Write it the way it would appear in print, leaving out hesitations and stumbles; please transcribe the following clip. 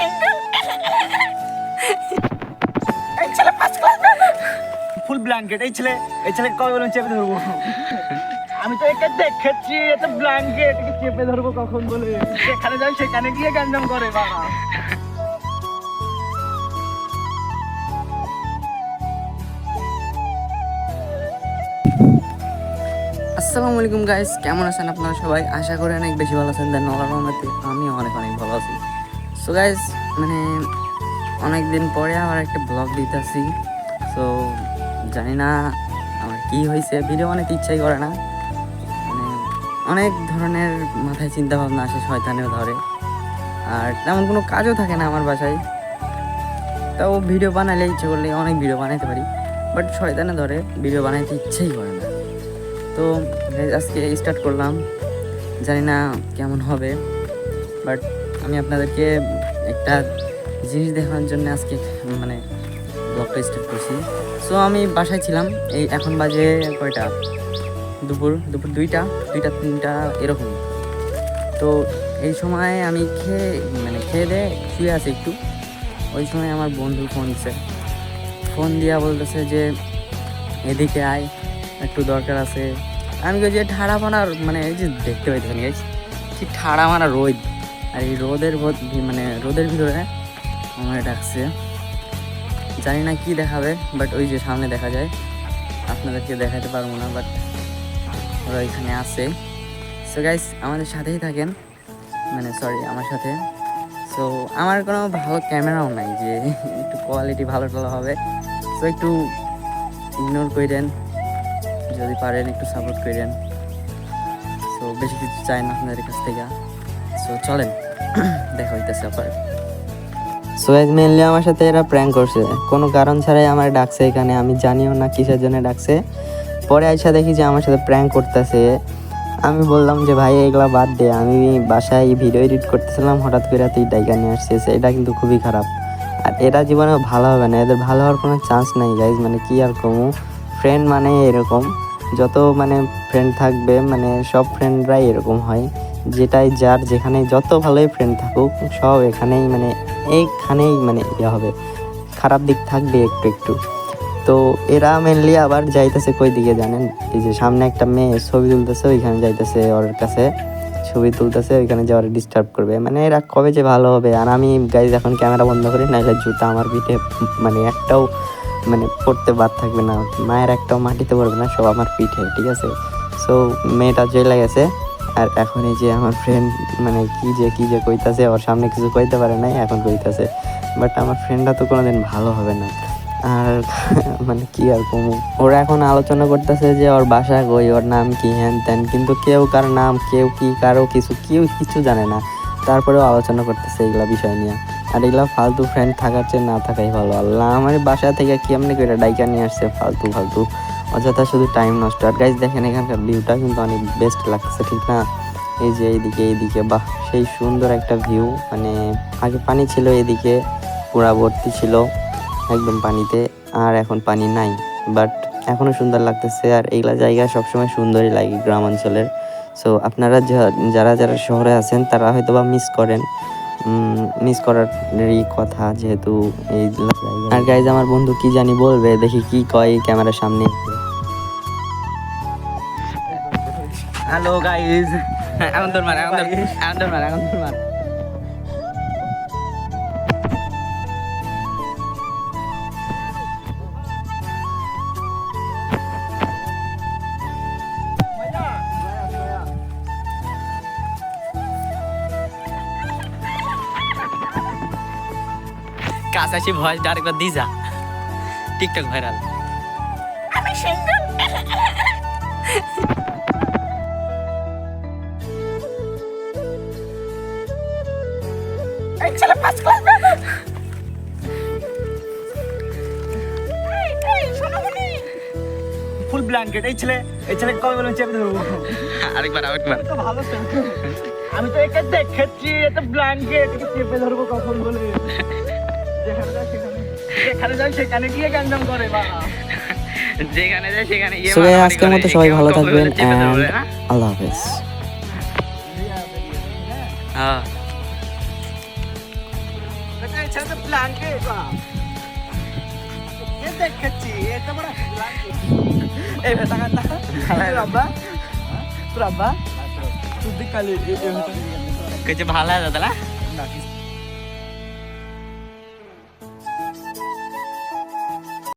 Single. এই ছেলে first class ফুল blanket. এই ছেলে কবে বলুন চেপে ধরবো? আমি তো একে দেখেছি, এত ব্ল্যাঙ্কেট চেপে ধরবো কখন বলে? যেখানে যাই সেখানে গিয়ে গ্যাঞ্জাম করে বাবা। আসসালামু আলাইকুম গাইস, কেমন আছেন আপনারা সবাই? আশা করি অনেক বেশি ভালো আছেন। দেন আল্লাহর রহমতে আমিও অনেক ভালো আছি। সো গাইস, অনেক দিন পরে আবার একটা ব্লগ দিতেছি। সো জানি না আমার কী হয়েছে, ভিডিও বানাতে ইচ্ছাই করে না। অনেক ধরনের মাথায় চিন্তা ভাবনা আসে, শয়তানেও ধরে, আর তেমন কোনো কাজও থাকে না আমার বাসায়। তাও ভিডিও বানালে ইচ্ছে করলে অনেক ভিডিও বানাইতে পারি, বাট শয়তানে ধরে, ভিডিও বানাইতে ইচ্ছেই করে না। তো আজকে স্টার্ট করলাম, জানি না কেমন হবে, বাট আমি আপনাদেরকে একটা জিনিস দেখানোর জন্য আজকে ব্লগটা স্টার্ট করছি। সো আমি বাসায় ছিলাম, এই এখন বাজে কয়টা, দুপুর 2টা 3টা এরকম। তো এই সময় আমি খেয়ে দিয়ে শুয়ে আছি একটু। ওই সময় আমার বন্ধু ফোন দিয়া বলতেছে যে এদিকে আয়, একটু দরকার আছে। আমি যে ঠাড়া মারা এই যে দেখতে পাইতেছেন গাইস, ঠিক ঠাড়া মারা রোদ, আর এই রোদের ভিতরে আমার ডাকছে। জানি না কি দেখাবে, বাট ওই যে সামনে দেখা যায়, আপনাদেরকে দেখাতে পারবো না, বাট ওরা এখানে আছে। সো গাইস, আমাদের সাথেই থাকেন, আমার সাথে। সো আমার কোনো ভালো ক্যামেরাও নাই যে একটু কোয়ালিটি ভালো হবে। সো একটু ইগনোর করেন, যদি পারেন একটু সাপোর্ট করেন। সো বেশি কিছু চাই না আপনাদের কাছ থেকে। সো চলেন দেখা হইতেছে আবার। সো মেনলি আমার সাথে এরা প্র্যাঙ্ক করছে, কোনো কারণ ছাড়াই আমার ডাকছে এখানে, আমি জানিও না কিসের জন্য ডাকছে। পরে আইসা দেখি যে আমার সাথে প্র্যাঙ্ক করতেছে। আমি বললাম যে ভাই এগুলা বাদ দে, আমি বাসায় ভিডিও এডিট করতেছিলাম, হঠাৎ করে তুই ডাইকা নিয়ে আসছিস, এটা কিন্তু খুবই খারাপ। আর এরা জীবনে ভালো হবে না, এদের ভালো হওয়ার কোনো চান্স নাই গাইজ। কি আর কমু, ফ্রেন্ড এরকম, যত ফ্রেন্ড থাকবে সব ফ্রেন্ডরাই এরকম হয়। যেটাই যার যেখানে যত ভালোই ফ্রেন্ড থাকুক, সব এখানেই এইখানেই ইয়ে হবে, খারাপ দিক থাকবে একটু একটু। তো এরা মেনলি আবার যাইতেছে কই দিকে জানেন? এই যে সামনে একটা মেয়ে ছবি তুলতেছে, ওইখানে যাইতেছে, ওর কাছে ছবি তুলতেছে, ওইখানে যাওয়ার ডিস্টার্ব করবে। এরা কবে যে ভালো হবে। আর আমি গাইজ এখন ক্যামেরা বন্ধ করি, নাহলে জুতা আমার পিঠে একটাও পড়তে বাদ থাকবে না, মায়ের একটাও মাটিতে পড়বে না, সব আমার পিঠে, ঠিক আছে? সো মেয়েটা চলে গেছে, আর এখন এই যে আমার ফ্রেন্ড কি যে কইতাছে, ওর সামনে কিছু কইতে পারে নাই, এখন কইতাছে। বাট আমার ফ্রেন্ডরা তো কোনোদিন ভালো হবে না। আর কি আর কমু, ওরা এখন আলোচনা করতেছে যে ওর বাসা কই, ওর নাম কি, হ্যান ত্যান, কিন্তু কেউ কার নাম, কেউ কি কারো কেউ কিছু জানে না। তারপরেও আলোচনা করতেছে এগুলা বিষয় নিয়ে। আর এগুলা ফালতু ফ্রেন্ড থাকার চেয়ে না থাকাই ভালো। আল্লাহ আমার বাসা থেকে কেমনি করে ডাইকা নিয়ে আসছে, ফালতু অযথা শুধু টাইম নষ্ট। আর গাইজ দেখেন, এখানকার ভিউটা কিন্তু অনেক বেস্ট লাগছে, ঠিক না? এই যে এইদিকে বাহ, সেই সুন্দর একটা ভিউ। আগে পানি ছিল, এদিকে পুরা ভর্তি ছিল একদম পানিতে, আর এখন পানি নাই, বাট এখনও সুন্দর লাগতেছে। আর এইগুলা জায়গা সবসময় সুন্দরই লাগে গ্রাম অঞ্চলের। সো আপনারা যারা শহরে আছেন, তারা হয়তো বা মিস করারই কথা, যেহেতু এই জায়গা। আর গাইজ আমার বন্ধু কি জানি বলবে, দেখি কি কয় ক্যামেরার সামনে। হ্যালো গাইজ, এখন তোর মার কাছাকাছি ভয়েস ডাইরেক্ট দিয়ে যা, টিকটক ভাইরাল। আমি সিঙ্গেল। এই ছেলে ফার্স্ট ক্লাস ফুল ব্ল্যাঙ্কেট। এই ছেলে কবে বলুন চেপে ধরবো? আরেকবার তো ভালো, আমি তো একে দেখেছি, এত ব্ল্যাঙ্কেট চেপে ধরবো কখন বলে? যেখানে যাই সেখানে গিয়ে গ্যাঞ্জাম করে বাবা। যেখানে যায় সেখানে গিয়ে। আজকের মতো সবাই ভালো থাকবেন, আল্লাহ হাফেজ। হ্যাঁ। এই ছেলে তো ব্ল্যাঙ্কেট এ দেখেছি এত বড় ব্ল্যাঙ্কেট এই ভেতা কান্না তোর আব্বা তুই দিক কালি কিছু ভালো আছে দাদা না